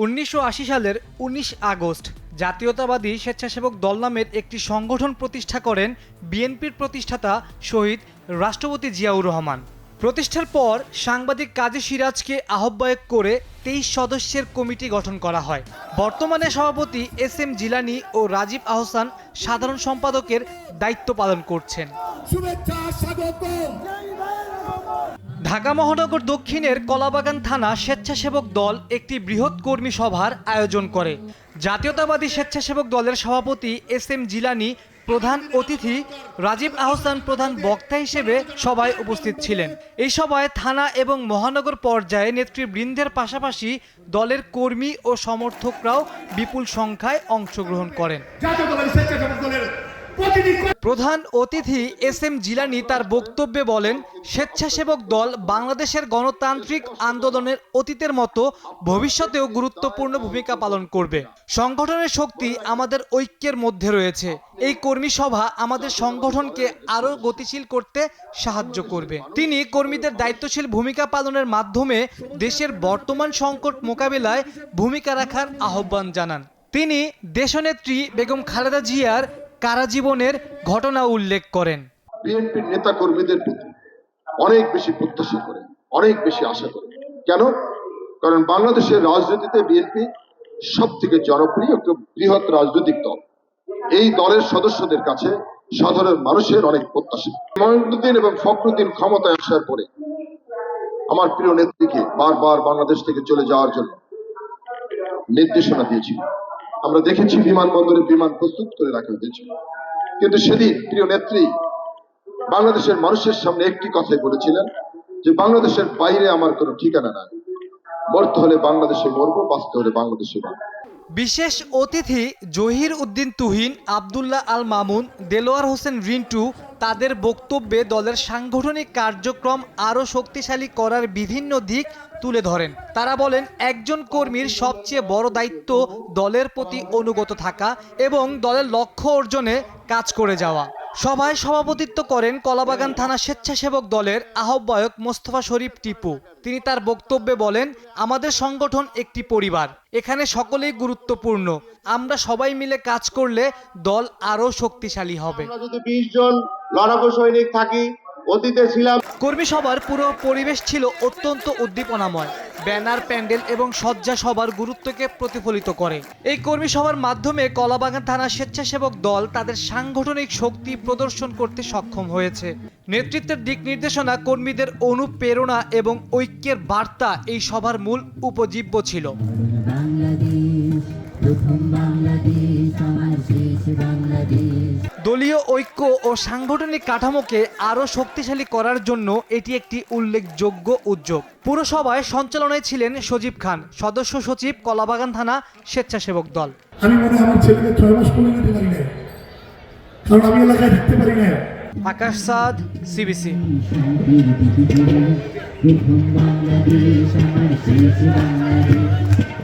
1980 সালের 19 আগস্ট জাতীয়তাবাদী স্বেচ্ছাসেবক দল নামের একটি সংগঠন প্রতিষ্ঠা করেন বিএনপির প্রতিষ্ঠাতা শহীদ রাষ্ট্রপতি জিয়াউর রহমান। প্রতিষ্ঠার পর সাংবাদিক কাজী সিরাজকে আহ্বায়ক করে 23 সদস্যের কমিটি গঠন করা হয়। বর্তমানে সভাপতি এস.এম. জিলানী ও রাজীব আহসান সাধারণ সম্পাদকের দায়িত্ব পালন করছেন। ঢাকা মহানগর দক্ষিণের কলাবাগান থানা স্বেচ্ছাসেবক দল একটি বৃহৎ কর্মী সভার আয়োজন করে। জাতীয়তাবাদী স্বেচ্ছাসেবক দলের সভাপতি এস.এম. জিলানী প্রধান অতিথি, রাজীব আহসান প্রধান বক্তা হিসেবে সভায় উপস্থিত ছিলেন। এই সভায় থানা এবং মহানগর পর্যায়ে নেতৃবৃন্দের পাশাপাশি দলের কর্মী ও সমর্থকরাও বিপুল সংখ্যায় অংশগ্রহণ করেন। প্রধান অতিথি এস.এম. জিলানী তার বক্তব্যে বলেন, স্বেচ্ছাসেবক দল বাংলাদেশের গণতান্ত্রিক আন্দোলনের অতীতের মতো ভবিষ্যতেও গুরুত্বপূর্ণ ভূমিকা পালন করবে। সংগঠনের শক্তি আমাদের ঐক্যের মধ্যে রয়েছে। এই কর্মী সভা আমাদের সংগঠনকে আরও গতিশীল করতে সাহায্য করবে। তিনি কর্মীদের দায়িত্বশীল ভূমিকা পালনের মাধ্যমে দেশের বর্তমান সংকট মোকাবিলায় ভূমিকা রাখার আহ্বান জানান। তিনি দেশনেত্রী বেগম খালেদা জিয়ার কারাজীবনের ঘটনা উল্লেখ করেন। বিএনপির নেতা কর্মীদের প্রতি অনেক বেশি প্রত্যাশা করে, অনেক বেশি আশা করে। কেন? কারণ বাংলাদেশের রাজনীতিতে বিএনপি সব থেকে জনপ্রিয় একটা বৃহৎ রাজনৈতিক দল। এই দলের সদস্যদের কাছে সাধারণ মানুষের অনেক প্রত্যাশা। মঈনুদ্দিন এবং ফখরুদ্দিন ক্ষমতায় আসার পরে আমার প্রিয় নেত্রীকে বারবার বাংলাদেশ থেকে চলে যাওয়ার জন্য নির্দেশনা দিয়েছিল। আমরা দেখেছি বিমানবন্দরে বিমান প্রস্তুত করে রাখা হয়েছে, কিন্তু সেদিন প্রিয় নেত্রী বাংলাদেশের মানুষের সামনে একটি কথাই বলেছিলেন যে বাংলাদেশের বাইরে আমার কোনো ঠিকানা নাই, মরতে হলে বাংলাদেশে মরবো, বাঁচতে হলে বাংলাদেশে বাঁচবো। বিশেষ অতিথি জহির উদ্দিন তুহিন, আব্দুল্লাহ আল মামুন, দেলোয়ার হোসেন রিন্টু তাদের বক্তব্যে দলের সাংগঠনিক কার্যক্রম আরও শক্তিশালী করার বিভিন্ন দিক তুলে ধরেন। তারা বলেন, একজন কর্মীর সবচেয়ে বড় দায়িত্ব দলের প্রতি অনুগত থাকা এবং দলের লক্ষ্য অর্জনে কাজ করে যাওয়া। সভায় সভাপতিত্ব করেন কলাবাগান থানা স্বেচ্ছাসেবক দলের আহ্বায়ক মোস্তফা শরীফ টিপু। তিনি তার বক্তব্যে বলেন, আমাদের সংগঠন একটি পরিবার, এখানে সকলেই গুরুত্বপূর্ণ। আমরা সবাই মিলে কাজ করলে দল আরও শক্তিশালী হবে। আমরা যদি 20 জন লড়াকু সৈনিক থাকি, অতীতে ছিলাম। কর্মী সভার পুরো পরিবেশ ছিল অত্যন্ত উদ্দীপনাময়। ব্যানার, প্যান্ডেল এবং সজ্জা সবার গুরুত্বকে প্রতিফলিত করে। এই কর্মী সভার মাধ্যমে কলাবাগান থানা স্বেচ্ছাসেবক দল তাদের সাংগঠনিক শক্তি প্রদর্শন করতে সক্ষম হয়েছে। নেতৃত্বের দিক নির্দেশনা, কর্মীদের অনুপ্রেরণা এবং ঐক্যের বার্তা এই সভার মূল উপজীব্য ছিল। দলীয় ঐক্য ও সাংগঠনিক কাঠামোকে আরও শক্তিশালী করার জন্য এটি একটি উল্লেখযোগ্য উদ্যোগ। পুরো সভায় সঞ্চালনায় ছিলেন সজীব খান, সদস্য সচিব, কলাবাগান থানা স্বেচ্ছাসেবক দল। আমি মনে হয় আমার ছেলেকে 6 মাস করে দিতে পারি না, কারণ আমি এলাকায় থাকতে পারি না। আকাশ সাদ, সিবিসি।